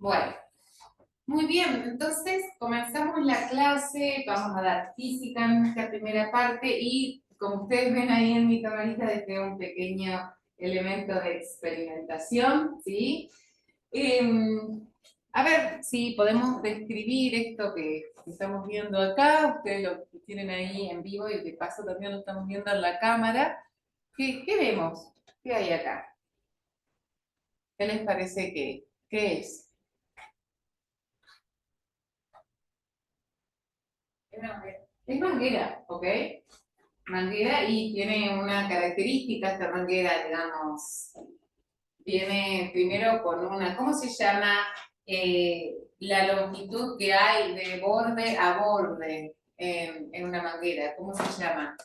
Bueno, muy bien, entonces comenzamos la clase, vamos a dar física en esta primera parte y como ustedes ven ahí en mi camarita dejé un pequeño elemento de experimentación, ¿sí? A ver si podemos describir esto que estamos viendo acá, ustedes lo tienen ahí en vivo y de paso también lo estamos viendo en la cámara. ¿Qué vemos? ¿Qué hay acá? ¿Qué les parece qué es? Es manguera, ¿ok? Manguera y tiene una característica esta manguera, digamos, viene primero con una, ¿cómo se llama? La longitud que hay de borde a borde en una manguera, ¿cómo se llama?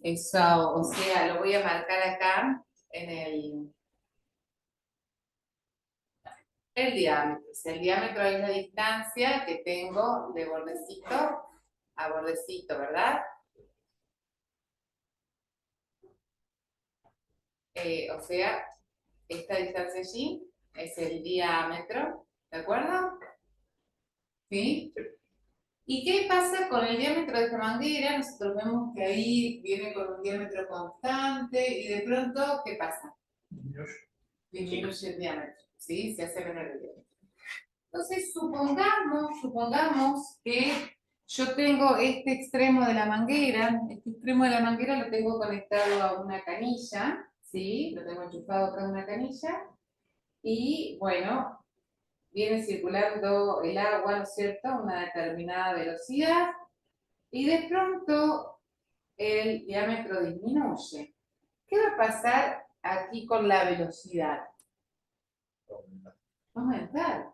Eso, o sea, lo voy a marcar acá en el diámetro. O sea, el diámetro es la distancia que tengo de bordecito a bordecito, ¿verdad? O sea, esta distancia allí es el diámetro, ¿de acuerdo? ¿Sí? ¿Y qué pasa con el diámetro de esta manguera? Nosotros vemos que ahí viene con un diámetro constante y de pronto, ¿qué pasa? Disminuye el diámetro, ¿sí? Se hace menor el diámetro. Entonces, supongamos que yo tengo este extremo de la manguera, este extremo de la manguera lo tengo conectado a una canilla, ¿sí? Lo tengo enchufado acá a una canilla y, bueno, viene circulando el agua, ¿no es cierto?, a una determinada velocidad y de pronto el diámetro disminuye. ¿Qué va a pasar aquí con la velocidad? Va a aumentar.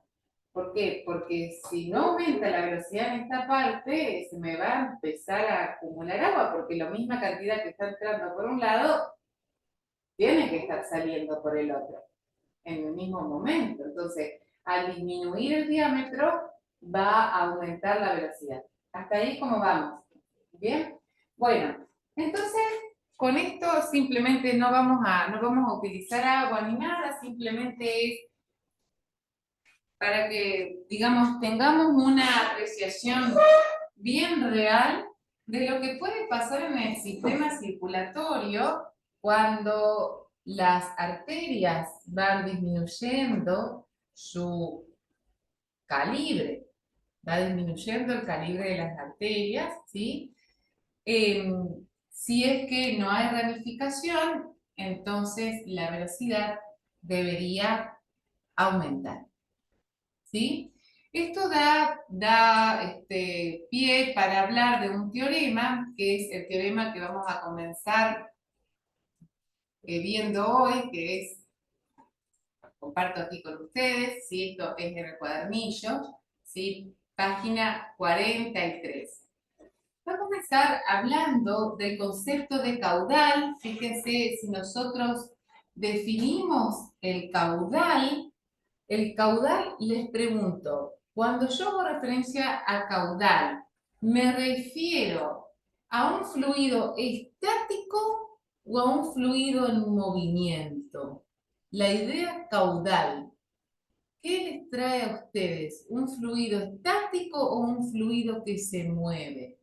¿Por qué? Porque si no aumenta la velocidad en esta parte, se me va a empezar a acumular agua, porque la misma cantidad que está entrando por un lado, tiene que estar saliendo por el otro, en el mismo momento. Entonces, al disminuir el diámetro, va a aumentar la velocidad. ¿Hasta ahí cómo vamos? ¿Bien? Bueno, entonces, con esto simplemente no vamos a utilizar agua ni nada, simplemente es para que, digamos, tengamos una apreciación bien real de lo que puede pasar en el sistema circulatorio cuando las arterias van disminuyendo su calibre, va disminuyendo el calibre de las arterias, ¿sí? Si es que no hay ramificación, entonces la velocidad debería aumentar, ¿sí? Esto da pie para hablar de un teorema, que es el teorema que vamos a comenzar viendo hoy, que es, comparto aquí con ustedes, ¿sí? Esto es en el cuadernillo, ¿sí? Página 43. Va a comenzar hablando del concepto de caudal. Fíjense, si nosotros definimos el caudal, les pregunto, cuando yo hago referencia a caudal, ¿me refiero a un fluido estático o a un fluido en movimiento? La idea caudal, ¿qué les trae a ustedes? ¿Un fluido estático o un fluido que se mueve?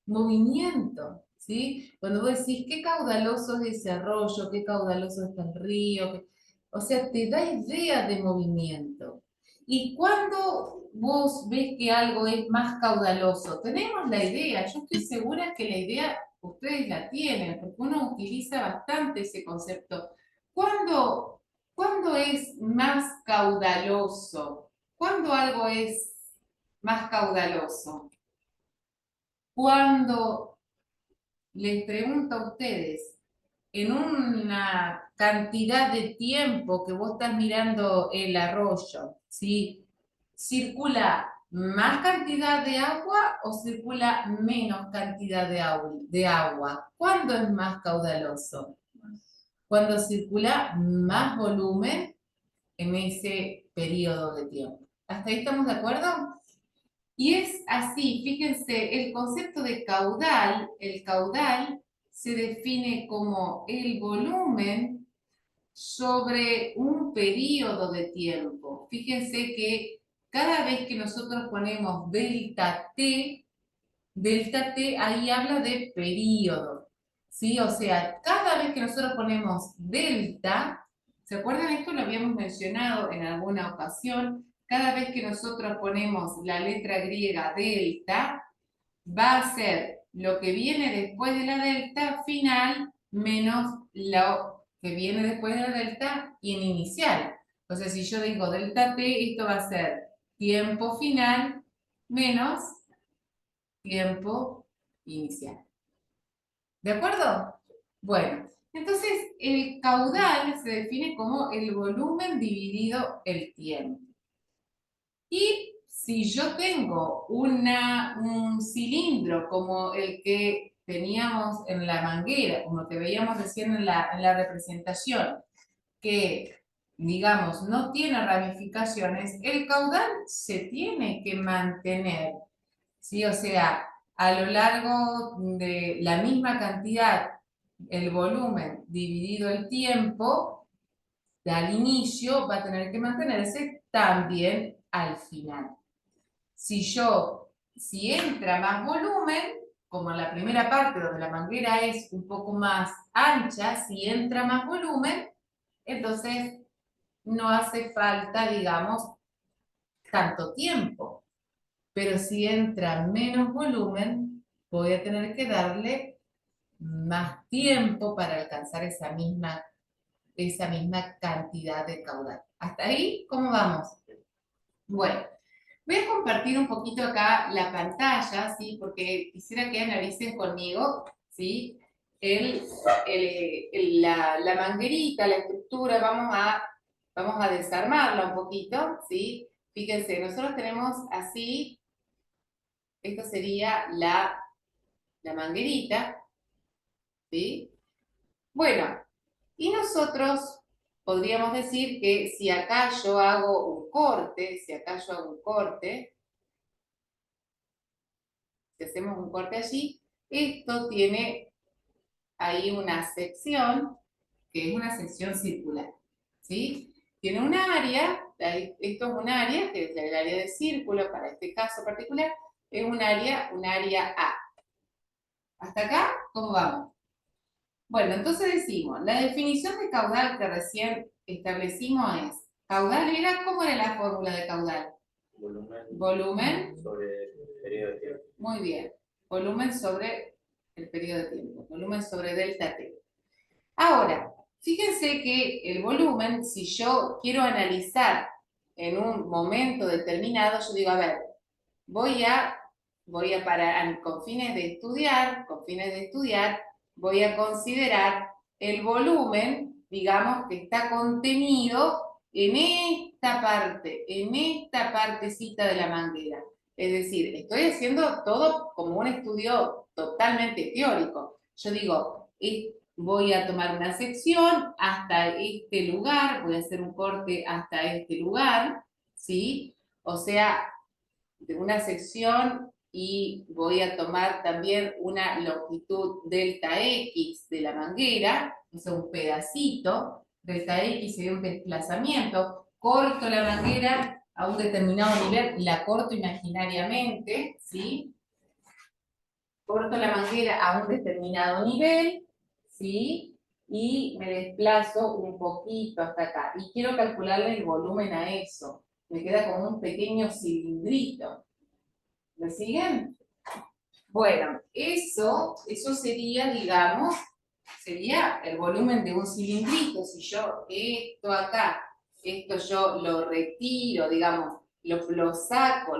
Movimiento, ¿sí? Cuando vos decís qué caudaloso es ese arroyo, qué caudaloso está el río, o sea, te da idea de movimiento. Y cuando vos ves que algo es más caudaloso, tenemos la idea, yo estoy segura que la idea ustedes la tienen, porque uno utiliza bastante ese concepto. ¿Cuándo, cuándo es más caudaloso? ¿Cuándo algo es más caudaloso? Cuando les pregunto a ustedes, en una cantidad de tiempo que vos estás mirando el arroyo, ¿sí? ¿Circula más cantidad de agua o circula menos cantidad de agua? ¿Cuándo es más caudaloso? Cuando circula más volumen en ese periodo de tiempo. ¿Hasta ahí estamos de acuerdo? Y es así, fíjense, el concepto de caudal, el caudal se define como el volumen sobre un periodo de tiempo. Fíjense que cada vez que nosotros ponemos delta T ahí habla de periodo, ¿sí? O sea, cada vez que nosotros ponemos delta, ¿se acuerdan? Esto lo habíamos mencionado en alguna ocasión. Cada vez que nosotros ponemos la letra griega delta, va a ser lo que viene después de la delta final menos lo que viene después de la delta y en inicial. O sea, si yo digo delta T, esto va a ser tiempo final menos tiempo inicial. ¿De acuerdo? Bueno, entonces el caudal se define como el volumen dividido el tiempo. Y si yo tengo un cilindro como el que teníamos en la manguera, como que veíamos recién en la representación, que digamos no tiene ramificaciones, el caudal se tiene que mantener, ¿sí? O sea, a lo largo de la misma cantidad, el volumen dividido el tiempo, al inicio va a tener que mantenerse también al final. Si entra más volumen, como en la primera parte donde la manguera es un poco más ancha, si entra más volumen, entonces no hace falta, digamos, tanto tiempo. Pero si entra menos volumen, voy a tener que darle más tiempo para alcanzar esa misma cantidad de caudal. ¿Hasta ahí cómo vamos? Bueno, voy a compartir un poquito acá la pantalla, ¿sí? Porque quisiera que analicen conmigo, ¿sí? La manguerita, la estructura, vamos a desarmarla un poquito, ¿sí? Fíjense, nosotros tenemos así, esto sería la manguerita, ¿sí? Bueno, y nosotros podríamos decir que si acá yo hago un corte, si hacemos un corte allí, esto tiene ahí una sección, que es una sección circular, ¿sí? Tiene un área, esto es un área, que es el área de círculo, para este caso particular, es un área A. ¿Hasta acá? ¿Cómo vamos? Bueno, entonces decimos, la definición de caudal que recién establecimos es, caudal era, ¿cómo era la fórmula de caudal? Volumen sobre el periodo de tiempo. Muy bien. Volumen sobre el periodo de tiempo. Volumen sobre delta T. Ahora, fíjense que el volumen, si yo quiero analizar en un momento determinado, yo digo, a ver, voy a para, con fines de estudiar, voy a considerar el volumen, digamos, que está contenido en esta partecita de la manguera. Es decir, estoy haciendo todo como un estudio totalmente teórico. Yo digo, voy a tomar una sección hasta este lugar, voy a hacer un corte hasta este lugar, ¿sí? O sea, de una sección y voy a tomar también una longitud delta X de la manguera, o sea, un pedacito, delta X sería un desplazamiento, corto la manguera a un determinado nivel, la corto imaginariamente, ¿sí? Corto la manguera a un determinado nivel, ¿sí? Y me desplazo un poquito hasta acá. Y quiero calcularle el volumen a eso. Me queda como un pequeño cilindrito. ¿Me siguen? Bueno, eso sería, digamos, sería el volumen de un cilindrito. Si yo esto yo lo retiro, digamos, lo saco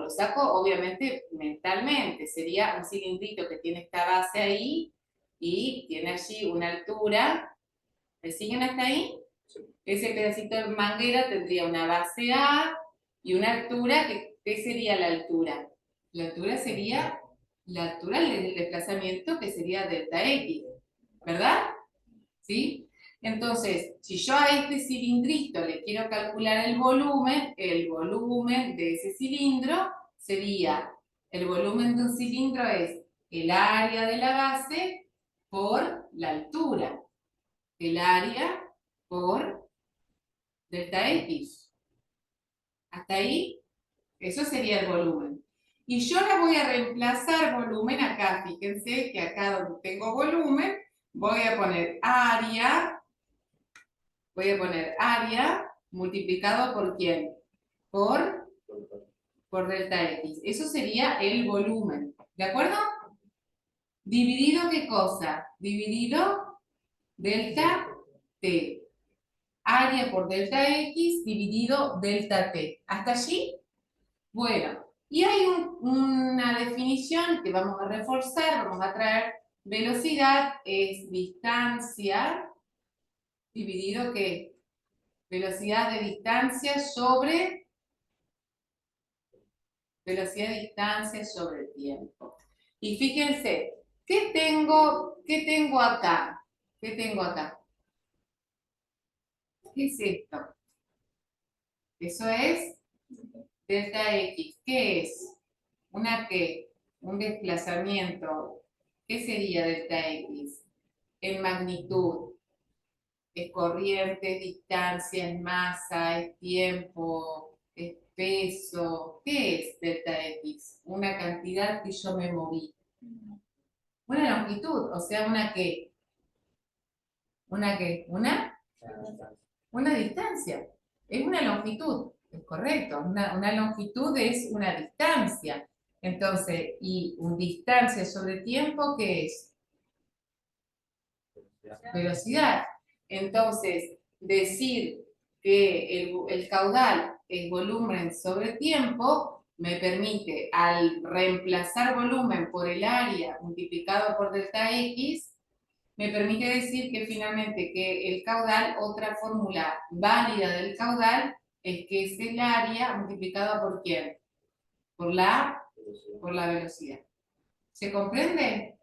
obviamente mentalmente. Sería un cilindrito que tiene esta base ahí y tiene allí una altura. ¿Me siguen hasta ahí? Ese pedacito de manguera tendría una base A y una altura, ¿qué sería la altura? La altura sería la altura del desplazamiento que sería delta X, ¿verdad? ¿Sí? Entonces, si yo a este cilindrito le quiero calcular el volumen de ese cilindro sería, el volumen de un cilindro es el área de la base por la altura. El área por delta X. Hasta ahí, eso sería el volumen. Y yo la voy a reemplazar volumen acá. Fíjense que acá donde tengo volumen, voy a poner área multiplicado por ¿quién? Por delta X. Eso sería el volumen. ¿De acuerdo? Dividido, ¿qué cosa? Dividido delta T. Área por delta X dividido delta T. ¿Hasta allí? Bueno, y hay una definición que vamos a reforzar, vamos a traer. Velocidad es distancia dividido ¿qué? Velocidad de distancia sobre velocidad de distancia sobre el tiempo. Y fíjense, ¿qué tengo acá? ¿Qué tengo acá? ¿Qué es esto? Eso es delta X. ¿Qué es? ¿Una qué? Un desplazamiento. ¿Qué sería delta X? En magnitud. Es corriente, es distancia, es masa, es tiempo, es peso. ¿Qué es delta X? Una cantidad que yo me moví. Una longitud, o sea, ¿una qué? ¿Una qué? Una distancia. Es una longitud, es correcto. Una longitud es una distancia. Entonces, y una distancia sobre tiempo, ¿qué es? Velocidad. Entonces, decir que el caudal es volumen sobre tiempo me permite, al reemplazar volumen por el área multiplicado por delta X, me permite decir que finalmente que el caudal, otra fórmula válida del caudal, es que es el área multiplicado por ¿quién? Por la velocidad. ¿Se comprende?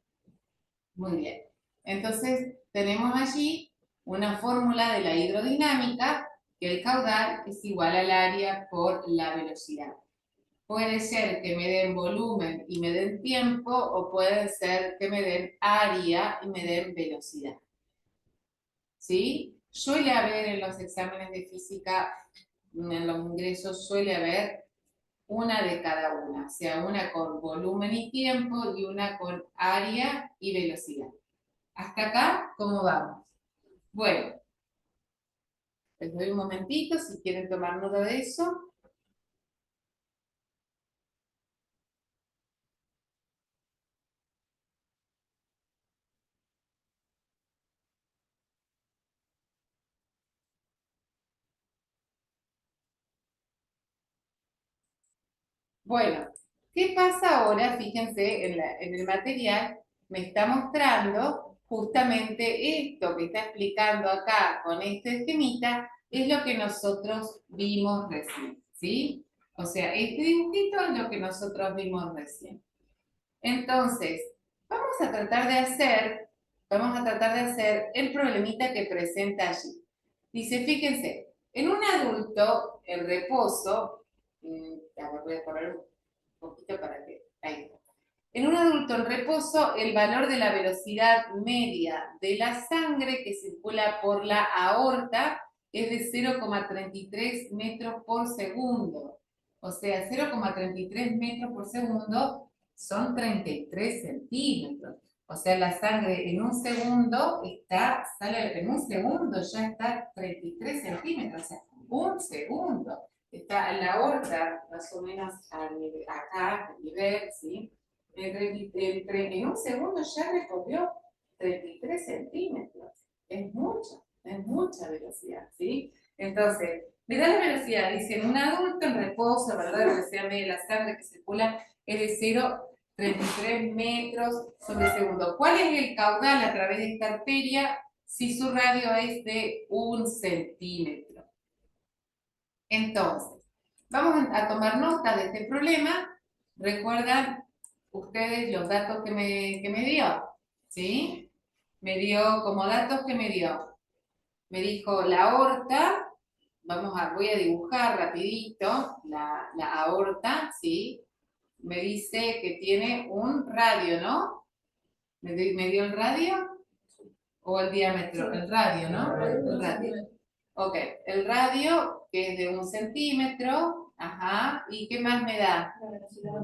Muy bien. Entonces, tenemos allí una fórmula de la hidrodinámica, que el caudal es igual al área por la velocidad. Puede ser que me den volumen y me den tiempo, o puede ser que me den área y me den velocidad. ¿Sí? Suele haber en los exámenes de física, en los ingresos, suele haber una de cada una, o sea, una con volumen y tiempo y una con área y velocidad. Hasta acá, ¿cómo vamos? Bueno, les doy un momentito si quieren tomar nota de eso. Bueno, ¿qué pasa ahora? Fíjense, en el material me está mostrando justamente esto que está explicando acá con este esquemita, es lo que nosotros vimos recién, ¿sí? O sea, este dibujito es lo que nosotros vimos recién. Entonces, vamos a tratar de hacer el problemita que presenta allí. Dice, fíjense, en un adulto, el reposo, voy a correr un poquito para que, ahí está. En un adulto en reposo, el valor de la velocidad media de la sangre que circula por la aorta es de 0,33 metros por segundo. O sea, 0,33 metros por segundo son 33 centímetros. O sea, la sangre en un segundo sale en un segundo, ya está 33 centímetros. O sea, un segundo. Está la aorta más o menos acá, a nivel, ¿sí? En un segundo ya recorrió 33 centímetros. Es mucha velocidad, ¿sí? Entonces, me da la velocidad, dice, en un adulto en reposo, ¿verdad? La velocidad media de la sangre que circula es de 0,33 metros sobre segundo. ¿Cuál es el caudal a través de esta arteria si su radio es de 1 centímetro? Entonces, vamos a tomar nota de este problema. ¿Recuerdan ustedes los datos que me dio? ¿Sí? Me dio, como datos que me dio. Me dijo la aorta, voy a dibujar rapidito la aorta, ¿sí? Me dice que tiene un radio, ¿no? ¿Me dio el radio? ¿O el diámetro? El radio, ¿no? El radio. Ok, el radio, que es de 1 centímetro, ajá, ¿y qué más me da?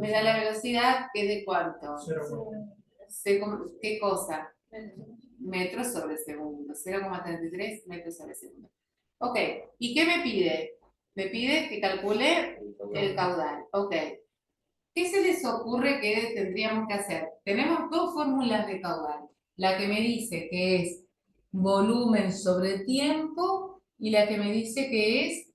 Me da la velocidad, que es de cuánto. ¿Qué cosa? Metros sobre segundo, 0,33 metros sobre segundo. Ok, ¿y qué me pide? Me pide que calcule el caudal. Ok, ¿qué se les ocurre que tendríamos que hacer? Tenemos dos fórmulas de caudal. La que me dice que es volumen sobre tiempo y la que me dice que es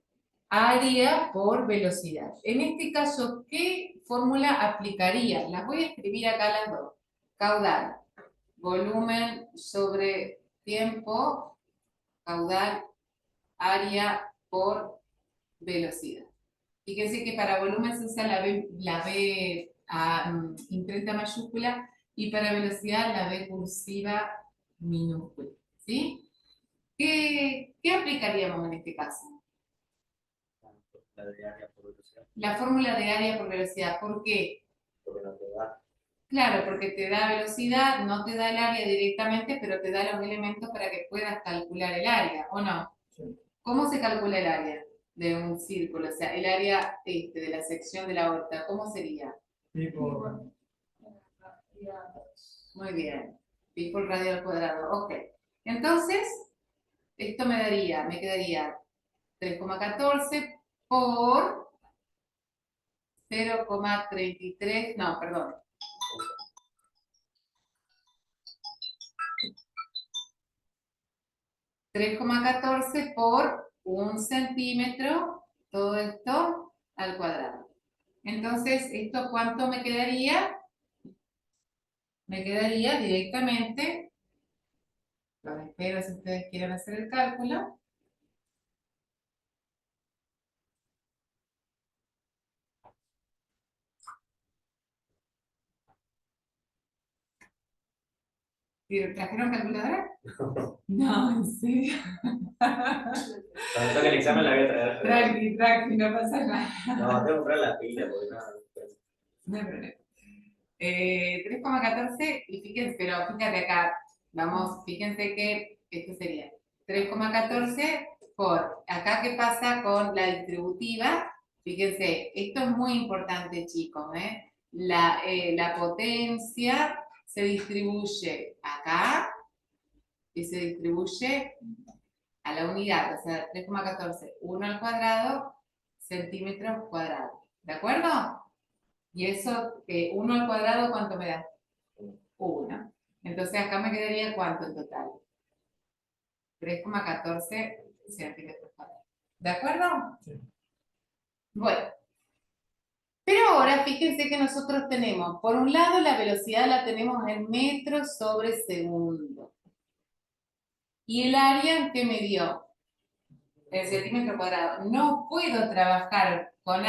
área por velocidad. En este caso, ¿qué fórmula aplicaría? Las voy a escribir acá las dos. Caudal, volumen sobre tiempo, caudal, área por velocidad. Fíjense que para volumen se usa la B imprenta mayúscula y para velocidad la B cursiva minúscula. ¿Sí? ¿Qué aplicaríamos en este caso? La de área por velocidad, La fórmula de área por velocidad. ¿Por qué? porque no te da. Claro, porque te da velocidad, no te da el área directamente, pero te da los elementos para que puedas calcular el área, ¿o no? Sí. ¿Cómo se calcula el área de un círculo? O sea, el área de la sección de la aorta, ¿cómo sería? Pi por... Muy bien. Pi por radio al cuadrado. Ok. Entonces, esto me quedaría 3,14 por 0,33, no, perdón. 3,14 por 1 centímetro, todo esto al cuadrado. Entonces, ¿esto cuánto me quedaría? Me quedaría directamente, los espero si ustedes quieren hacer el cálculo. ¿Trajeron calculadora? No, en serio. Cuando toque el examen la voy a traer. Tranqui, tranqui, no pasa nada. No, tengo que comprar la pila porque no. No hay problema. 3,14 y fíjense, pero fíjate acá, vamos, fíjense que esto sería 3,14 por, acá qué pasa con la distributiva, fíjense, esto es muy importante chicos, la potencia se distribuye acá y se distribuye a la unidad, o sea, 3,14, 1 al cuadrado, centímetros cuadrados, ¿de acuerdo? Y eso, 1 al cuadrado, ¿cuánto me da? 1. Entonces acá me quedaría ¿cuánto en total? 3,14 centímetros cuadrados. ¿De acuerdo? Sí. Bueno, pero ahora fíjense que nosotros tenemos, por un lado la velocidad la tenemos en metros sobre segundo. ¿Y el área que me dio? El centímetro cuadrado. No puedo trabajar con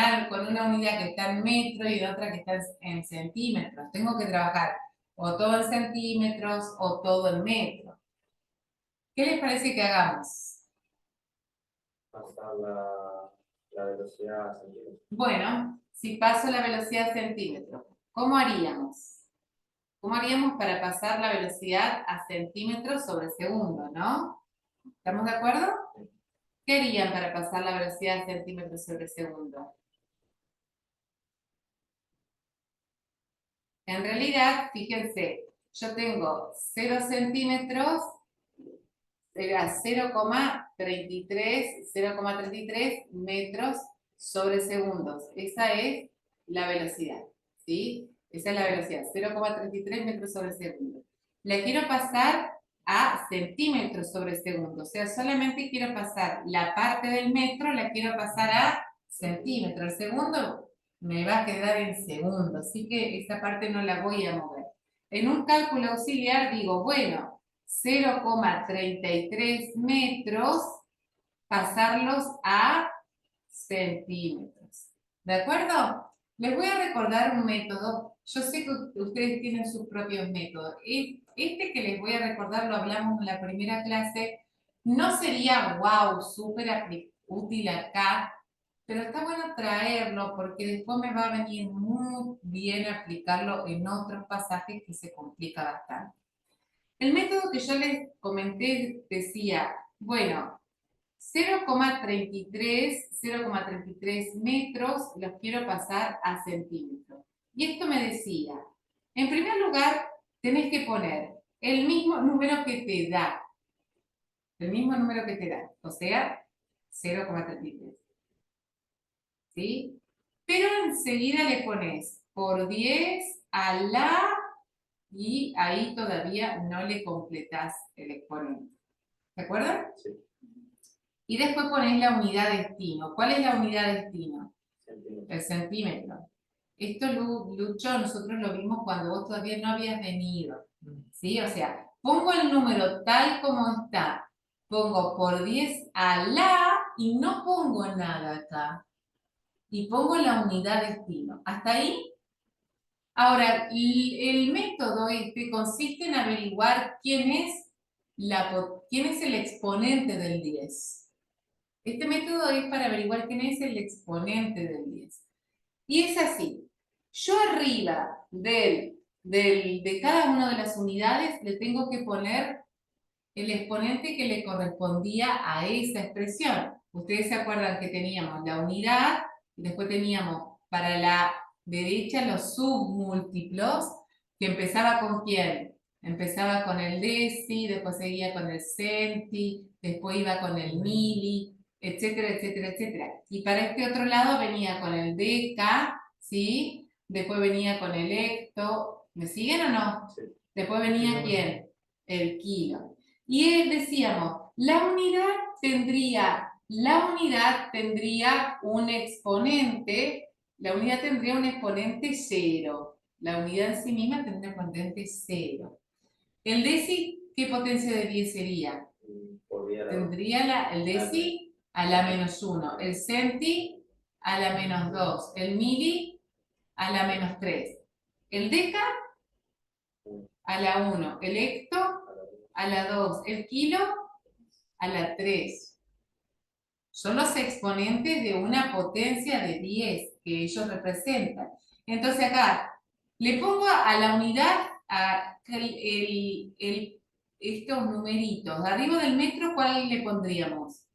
una unidad que está en metros y otra que está en centímetros. Tengo que trabajar o todo en centímetros o todo en metros. ¿Qué les parece que hagamos? Pasar la velocidad a centímetros. Bueno, si paso la velocidad a centímetros, ¿cómo haríamos? ¿Cómo haríamos para pasar la velocidad a centímetros sobre segundo, no? ¿Estamos de acuerdo? ¿Qué harían para pasar la velocidad a centímetros sobre segundo? En realidad, fíjense, yo tengo 0 centímetros, era 0,33 metros sobre segundos. Esa es la velocidad, ¿sí? Esa es la velocidad, 0,33 metros sobre segundo. La quiero pasar a centímetros sobre segundo, o sea, solamente quiero pasar la parte del metro, la quiero pasar a centímetros. El segundo me va a quedar en segundo, así que esa parte no la voy a mover. En un cálculo auxiliar digo, bueno, 0,33 metros, pasarlos a centímetros. ¿De acuerdo? Les voy a recordar un método. Yo sé que ustedes tienen sus propios métodos. Este que les voy a recordar lo hablamos en la primera clase. No sería, wow, súper útil acá, pero está bueno traerlo porque después me va a venir muy bien aplicarlo en otros pasajes que se complica bastante. El método que yo les comenté decía, bueno, 0,33 metros los quiero pasar a centímetros. Y esto me decía, en primer lugar, tenés que poner el mismo número que te da. El mismo número que te da, o sea, 0,33. ¿Sí? Pero enseguida le pones por 10 a la, y ahí todavía no le completás el exponente. ¿De acuerdo? Sí. Y después pones la unidad destino. ¿Cuál es la unidad destino? Centímetro. El centímetro. Esto, Lucho, nosotros lo vimos cuando vos todavía no habías venido. ¿Sí? O sea, pongo el número tal como está. Pongo por 10 a la y no pongo nada acá. Y pongo la unidad destino. ¿Hasta ahí? Ahora, el método este consiste en averiguar quién es el exponente del 10. Este método es para averiguar quién es el exponente del 10. Y es así. Yo arriba de cada una de las unidades le tengo que poner el exponente que le correspondía a esa expresión. Ustedes se acuerdan que teníamos la unidad y después teníamos para la derecha los submúltiplos, que empezaba con quién? Empezaba con el deci, después seguía con el centi, después iba con el mili, etcétera, etcétera, etcétera. Y para este otro lado venía con el deca, ¿sí? Después venía con el hecto. ¿Me siguen o no? Sí. Después venía ¿quién? El kilo. Y decíamos, la unidad tendría un exponente, la unidad tendría un exponente 0. La unidad en sí misma tendría un exponente 0. El deci, ¿qué potencia de 10 sería? Tendría el deci a la menos 1, el centi a la menos 2, el mili a la menos 3, el deca a la 1, el hecto a la 2, el kilo a la 3. Son los exponentes de una potencia de 10 que ellos representan. Entonces acá le pongo a la unidad estos numeritos. Arriba del metro, ¿cuál le pondríamos?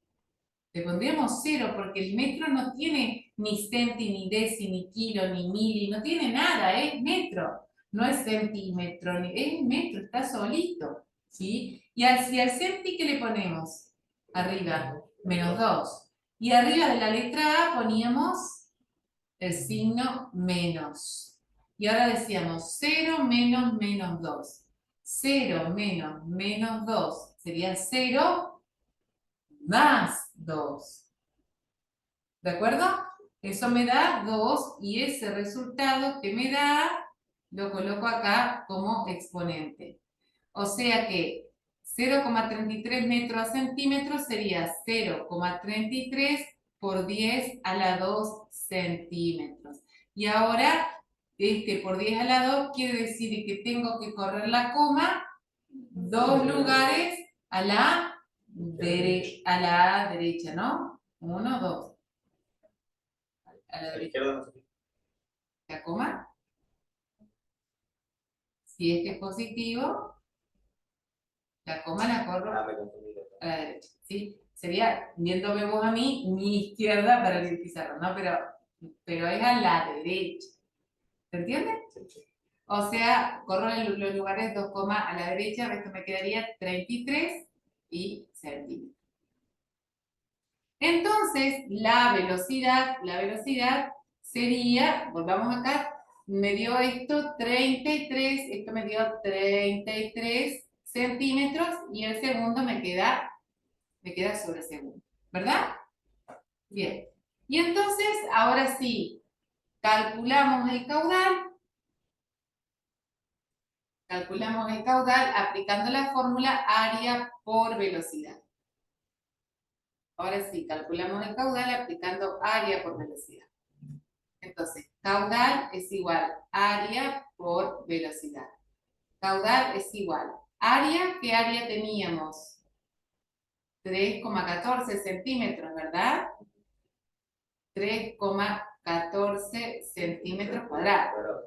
Le pondríamos 0 porque el metro no tiene ni centi, ni deci, ni kilo, ni mili, no tiene nada, es metro. No es centímetro, es metro, está solito. ¿Sí? Y al centi, ¿qué le ponemos? Arriba, menos 2. Y arriba de la letra A poníamos el signo menos. Y ahora decíamos 0 menos menos 2. 0 menos menos 2 sería 0 más 2. ¿De acuerdo? Eso me da 2 y ese resultado que me da lo coloco acá como exponente. O sea que 0,33 metros a centímetros sería 0,33 por 10 a la 2 centímetros. Y ahora, por 10 a la 2 quiere decir que tengo que correr la coma 2 lugares a la derecha, ¿no? 1, 2. A la derecha. La coma. Si este es positivo, la coma la corro a la derecha, ¿sí? Sería, viéndome vos a mí, mi izquierda para el pizarrón, ¿no? Pero es a la derecha. ¿Se entiende? O sea, corro en los lugares 2 comas a la derecha, esto me quedaría 33 y centímetros. Entonces, la velocidad sería, volvamos acá, me dio esto 33, esto me dio 33 centímetros y el segundo me queda sobre segundo, ¿verdad? Bien. Y entonces, ahora sí, calculamos el caudal aplicando la fórmula área por velocidad. Ahora sí, calculamos el caudal aplicando área por velocidad. Entonces, caudal es igual área por velocidad. Caudal es igual. Área, ¿qué área teníamos? 3,14 centímetros, ¿verdad? 3,14 centímetros cuadrados.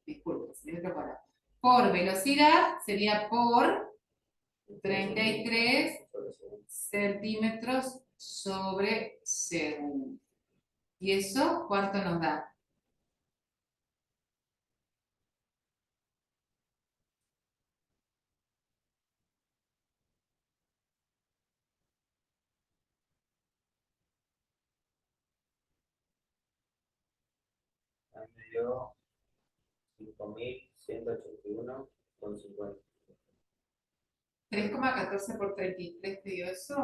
Disculpe, centímetros cuadrados. Por velocidad sería por 33 centímetros sobre segundo. ¿Y eso cuánto nos da? Me dio 5181,50. 3,14 por 33 te dio eso.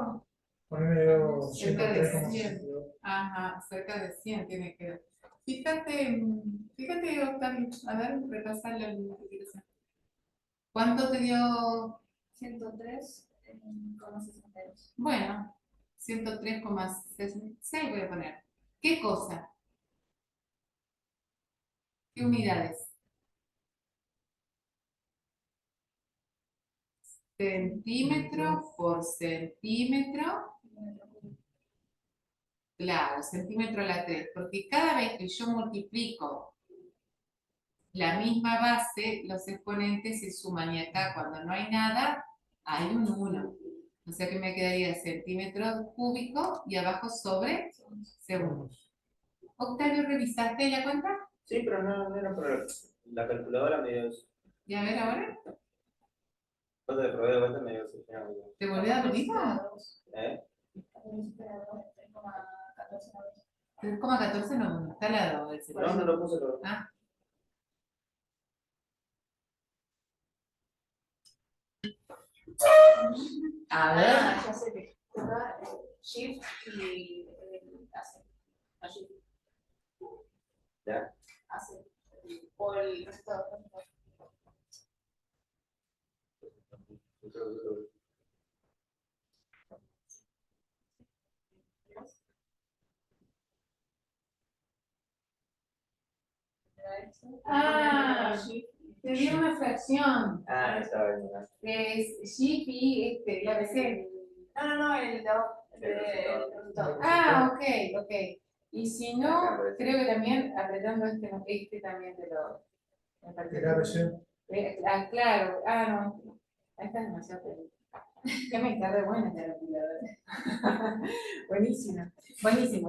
A mí me dio Cerca de 103,62. 100. Ajá, cerca de 100 tiene que dar. Fíjate, fíjate, Octavio, a ver, repasarlo al multiplicación. ¿Cuánto te dio? 103,62. Bueno, 103,66 voy a poner. ¿Qué cosa? ¿Qué unidades? Centímetro por centímetro. Claro, centímetro a la 3, porque cada vez que yo multiplico la misma base, los exponentes se suman y acá cuando no hay nada, hay un 1. O sea que me quedaría centímetros cúbicos y abajo sobre segundos. Octavio, ¿revisaste la cuenta? Sí, pero no era por la calculadora me dio eso. Y a ver ahora, Cuando le probé de vuelta me dio eso. ¿te volvió a dar lo mismo? ¿Eh? 3,14 no está al lado del No, celular. no lo puse. Ah. A ver. Ya sé que toca Shift y hace. No, Shift. ¿Ya? Hace. O el resultado. Ah, te dio una fracción. Ah, estaba bien. Que es Shift y la ABC. No, el resultado. Ah, ok. Y si no, creo que también apretando este también te lo. Me parece El ABC. claro, no. Esta es demasiado pequeña. Ya me está re buena esta calculadora. Buenísimo.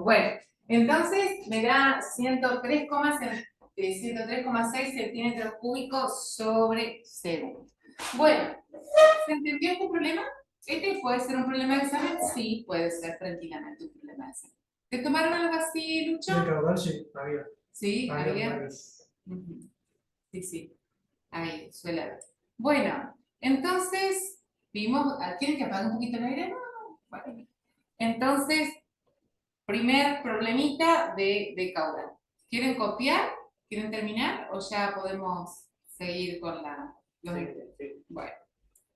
Bueno, entonces me da 103,6 centímetros cúbicos sobre segundo. Bueno, ¿se entendió este problema? ¿Este puede ser un problema de examen? Sí, puede ser tranquilamente un problema de examen. ¿Te tomaron algo así, Lucho? El caudal sí, había. Sí, había. Varios. Ujú. Sí, ahí suele haber. Bueno, entonces vimos, ¿quieren que apague un poquito el aire? No. Bueno. Entonces, primer problemita de caudal. ¿Quieren copiar? ¿Quieren terminar? ¿O ya podemos seguir con los Sí. Bueno.